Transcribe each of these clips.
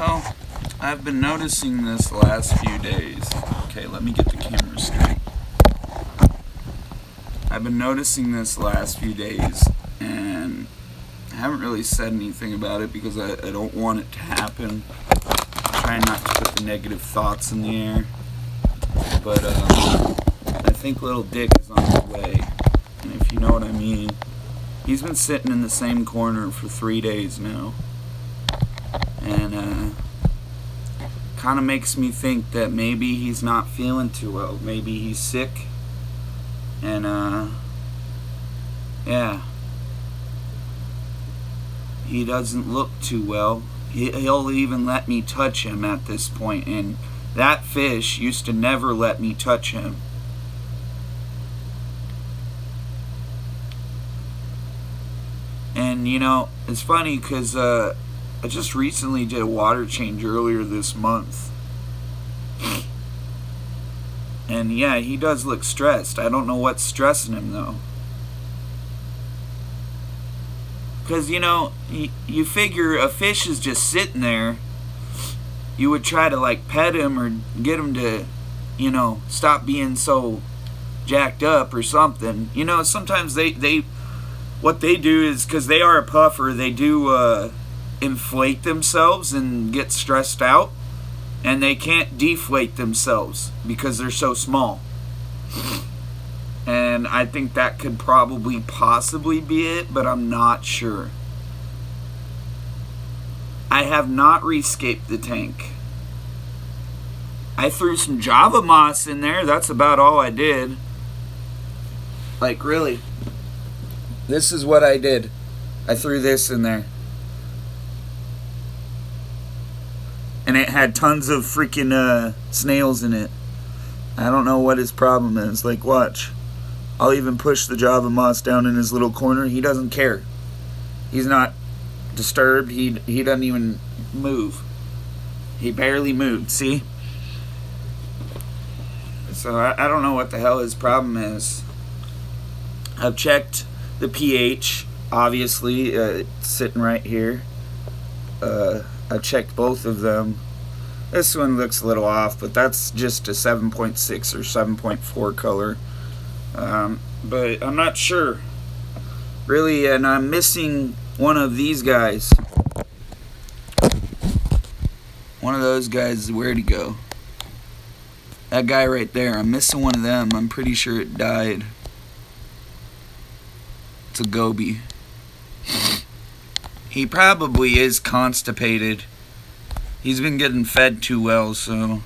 Well, I've been noticing this last few days. Okay, let me get the camera straight. I've been noticing this last few days, and I haven't really said anything about it because I don't want it to happen. I'm trying not to put the negative thoughts in the air. But I think little Dick is on his way. And if you know what I mean, he's been sitting in the same corner for 3 days now. And kind of makes me think that maybe he's not feeling too well. Maybe he's sick. And yeah, he doesn't look too well. He'll even let me touch him at this point, and that fish used to never let me touch him. And you know, it's funny because I just recently did a water change earlier this month. And yeah, he does look stressed. I don't know what's stressing him though. Because, you know, you figure a fish is just sitting there. You would try to, like, pet him or get him to, you know, stop being so jacked up or something. You know, sometimes what they do is, because they are a puffer, they do inflate themselves and get stressed out. And they can't deflate themselves because they're so small. And I think that could probably possibly be it, but I'm not sure. I have not rescaped the tank. I threw some Java moss in there. That's about all I did. Like, really. This is what I did. I threw this in there. And it had tons of freaking snails in it. I don't know what his problem is. Like, watch. I'll even push the Java moss down in his little corner. He doesn't care. He's not disturbed. He doesn't even move. He barely moved, see? So I don't know what the hell his problem is. I've checked the pH, obviously. It's sitting right here. I checked both of them. This one looks a little off, but that's just a 7.6 or 7.4 color. But I'm not sure. Really, and I'm missing one of these guys. One of those guys, where'd he go? That guy right there, I'm missing one of them. I'm pretty sure it died. It's a goby. He probably is constipated. He's been getting fed too well, so...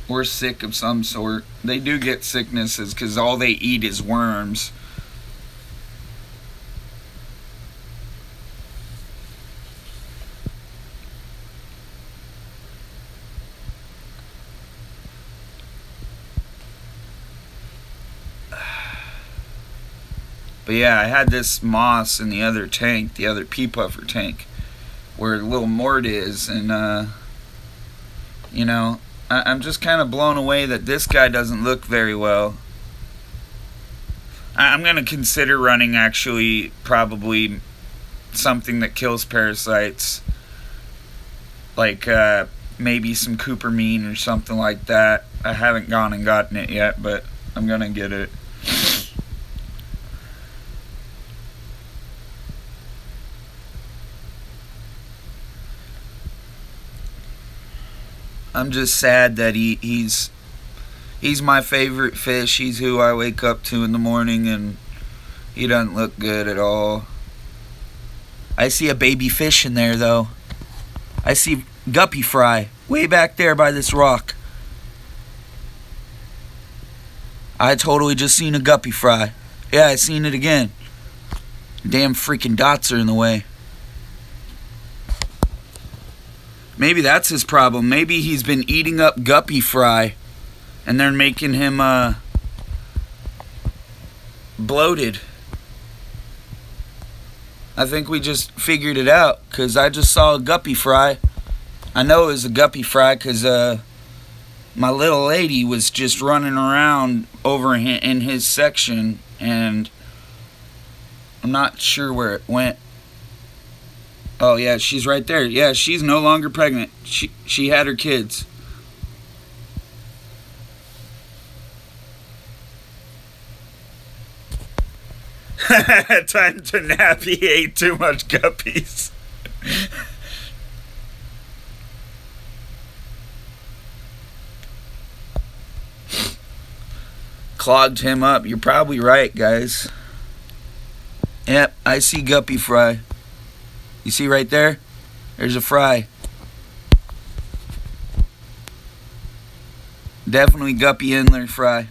Or sick of some sort. They do get sicknesses because all they eat is worms. But yeah, I had this moss in the other tank, the other pea puffer tank, where the little mort is, and you know, I'm just kind of blown away that this guy doesn't look very well. I'm going to consider running actually probably something that kills parasites. Like maybe some Coopermine or something like that. I haven't gone and gotten it yet, but I'm going to get it. I'm just sad that he's my favorite fish. He's who I wake up to in the morning, and he doesn't look good at all. I see a baby fish in there, though. I see guppy fry way back there by this rock. I totally just seen a guppy fry. Yeah, I seen it again. Damn freaking dots are in the way. Maybe that's his problem. Maybe he's been eating up guppy fry, and they're making him bloated. I think we just figured it out, because I just saw a guppy fry. I know it was a guppy fry because my little lady was just running around over in his section, and I'm not sure where it went. Oh yeah, she's right there. Yeah, she's no longer pregnant. She had her kids. Time to nap. He ate too much guppies. Clogged him up. You're probably right, guys. Yep, I see guppy fry. You see right there? There's a fry. Definitely guppy antler fry.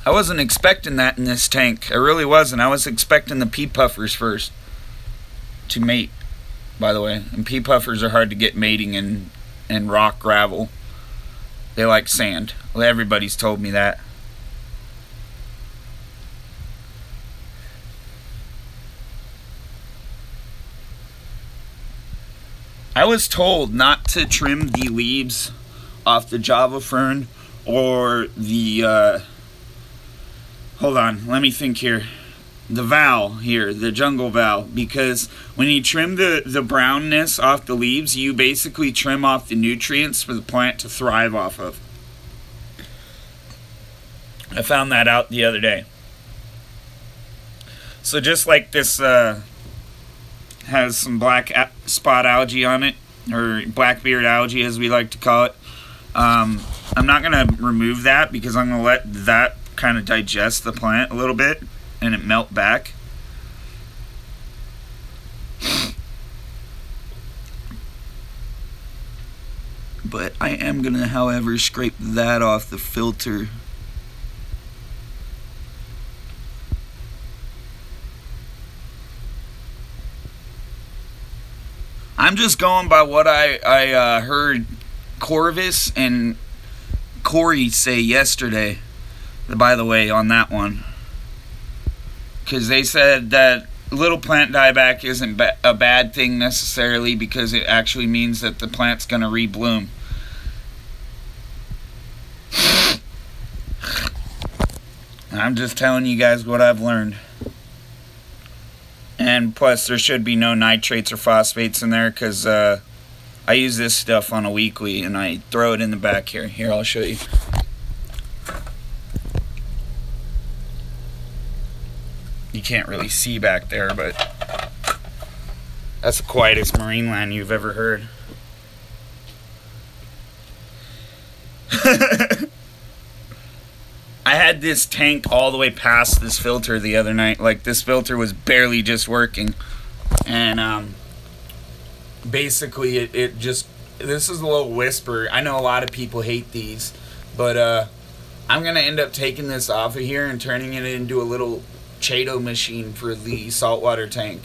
I wasn't expecting that in this tank. I really wasn't. I was expecting the pea puffers first to mate, by the way. And pea puffers are hard to get mating in rock gravel. They like sand. Well, everybody's told me that. I was told not to trim the leaves off the Java fern or the hold on, let me think here. The val here, the jungle val, because when you trim the brownness off the leaves, you basically trim off the nutrients for the plant to thrive off of. I found that out the other day. So just like this has some black spot algae on it, or blackbeard algae as we like to call it, I'm not going to remove that because I'm going to let that kind of digest the plant a little bit and it melt back. But I am going to, however, scrape that off the filter. I'm just going by what I heard Corvus and Corey say yesterday, by the way, on that one. Because they said that little plant dieback isn't a bad thing necessarily, because it actually means that the plant's going to rebloom. I'm just telling you guys what I've learned. And plus, there should be no nitrates or phosphates in there, because I use this stuff on a weekly, and I throw it in the back here. Here, I'll show you. You can't really see back there, but that's the quietest marine land you've ever heard. I had this tank all the way past this filter the other night. Like, this filter was barely just working. And basically it just, this is a little whisper. I know a lot of people hate these, but I'm gonna end up taking this off of here and turning it into a little Chaeto machine for the saltwater tank.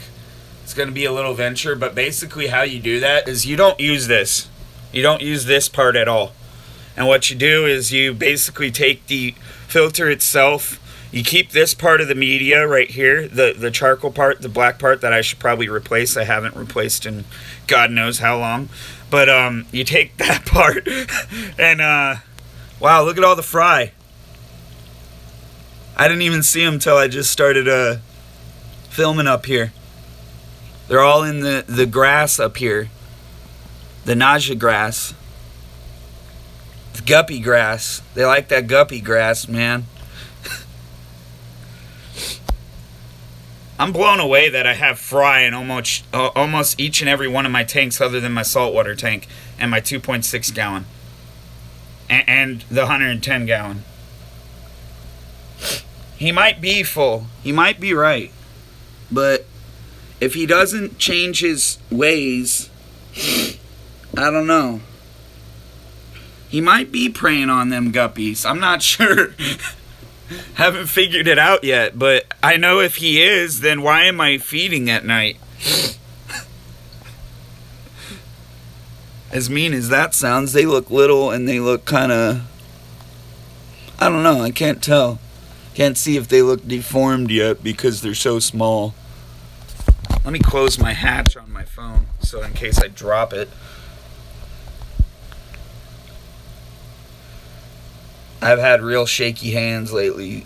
It's gonna be a little venture, but basically how you do that is you don't use this. You don't use this part at all. And what you do is you basically take the filter itself, you keep this part of the media right here, the charcoal part, the black part that I should probably replace. I haven't replaced in God knows how long. But you take that part and wow, look at all the fry. I didn't even see them till I just started filming up here. They're all in the grass up here. The naja grass. The guppy grass. They like that guppy grass, man. I'm blown away that I have fry in almost each and every one of my tanks other than my saltwater tank and my 2.6 gallon. And the 110 gallon. He might be full. He might be right. But if he doesn't change his ways, I don't know. He might be preying on them guppies. I'm not sure. Haven't figured it out yet, but I know if he is, then why am I feeding at night? As mean as that sounds, they look little and they look kind of, I don't know, I can't tell. Can't see if they look deformed yet because they're so small. Let me close my hatch on my phone so in case I drop it. I've had real shaky hands lately.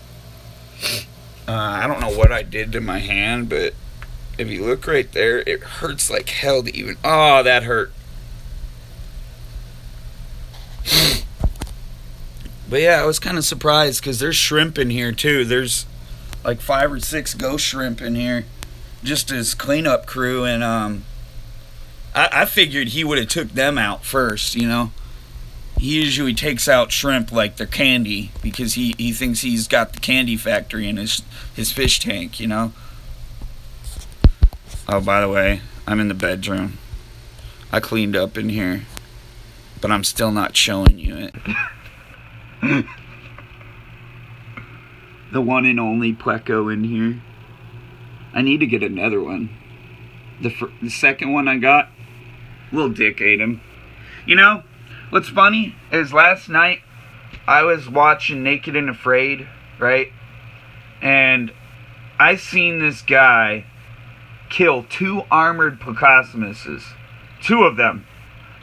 I don't know what I did to my hand, but if you look right there, it hurts like hell to even... Oh, that hurt. But yeah, I was kind of surprised because there's shrimp in here too. There's like 5 or 6 ghost shrimp in here, just as cleanup crew. And I figured he would have took them out first, you know. He usually takes out shrimp like they're candy because he thinks he's got the candy factory in his fish tank, you know. Oh, by the way, I'm in the bedroom. I cleaned up in here, but I'm still not showing you it. The one and only Pleco in here. I need to get another one. The second one I got, little dick ate him. You know, what's funny is last night I was watching Naked and Afraid, right? And I seen this guy kill 2 armored Pocosmoses. 2 of them.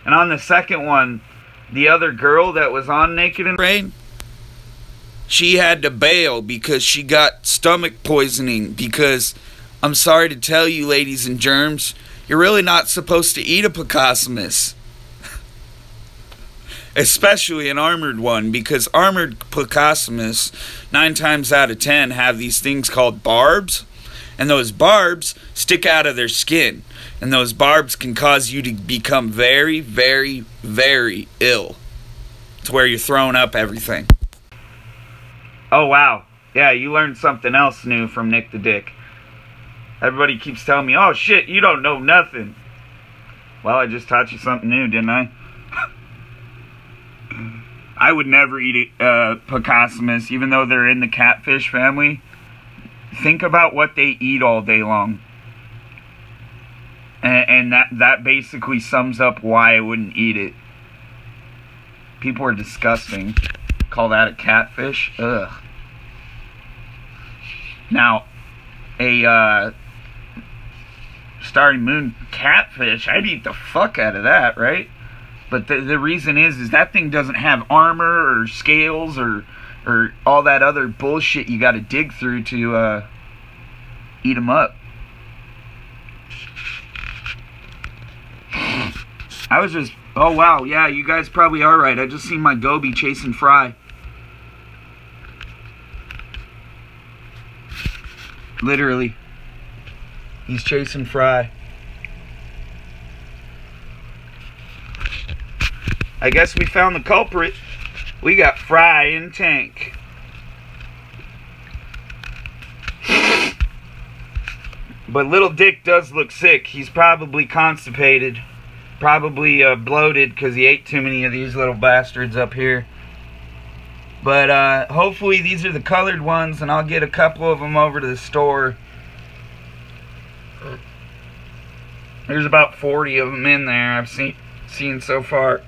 And on the second one, the other girl that was on Naked and Afraid, she had to bail because she got stomach poisoning. Because, I'm sorry to tell you, ladies and germs, you're really not supposed to eat a Pocosmus. Especially an armored one, because armored Pocosmus, 9 times out of 10, have these things called barbs. And those barbs stick out of their skin. And those barbs can cause you to become very, very, very ill. To where you're throwing up everything. Oh, wow. Yeah, you learned something else new from Nick the Dick. Everybody keeps telling me, oh, shit, you don't know nothing. Well, I just taught you something new, didn't I? I would never eat a Pocosmus, even though they're in the catfish family. Think about what they eat all day long. And that basically sums up why I wouldn't eat it. People are disgusting. Call that a catfish? Ugh. Now, a Starry Moon catfish, I'd eat the fuck out of that, right? But the reason is that thing doesn't have armor or scales or all that other bullshit you gotta dig through to eat them up. I was just... Oh, wow. Yeah, you guys probably are right. I just seen my goby chasing fry. Literally. He's chasing fry. I guess we found the culprit. We got fry in tank. But little Dick does look sick. He's probably constipated. Probably bloated because he ate too many of these little bastards up here. But hopefully these are the colored ones, and I'll get a couple of them over to the store. There's about 40 of them in there I've seen so far.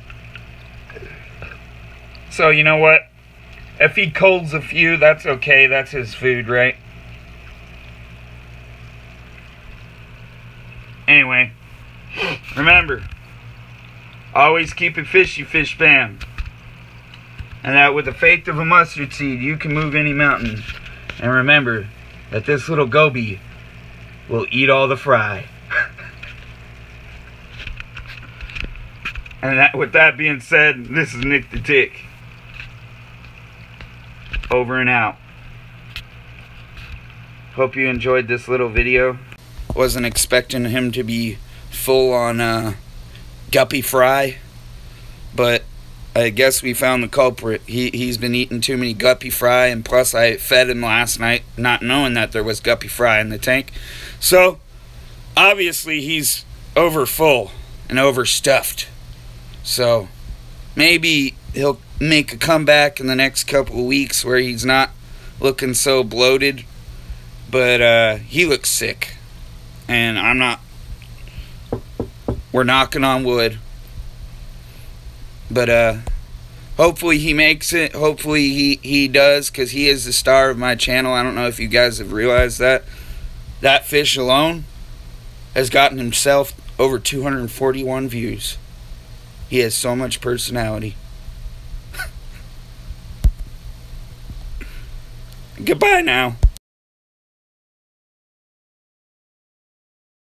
So you know what? If he colds a few, that's okay. That's his food, right? Anyway, remember, always keep it fishy, fish fam. And that with the faith of a mustard seed, you can move any mountain. And remember that this little goby will eat all the fry. And that, with that being said, this is Nick the Tick. Over and out. Hope you enjoyed this little video. Wasn't expecting him to be full on guppy fry, but I guess we found the culprit. He's been eating too many guppy fry, and plus I fed him last night not knowing that there was guppy fry in the tank. So obviously he's over full and overstuffed. So maybe he'll make a comeback in the next couple of weeks where he's not looking so bloated, but he looks sick. And I'm not... We're knocking on wood. But, hopefully he makes it. Hopefully he does, because he is the star of my channel. I don't know if you guys have realized that. That fish alone has gotten himself over 241 views. He has so much personality. Goodbye now.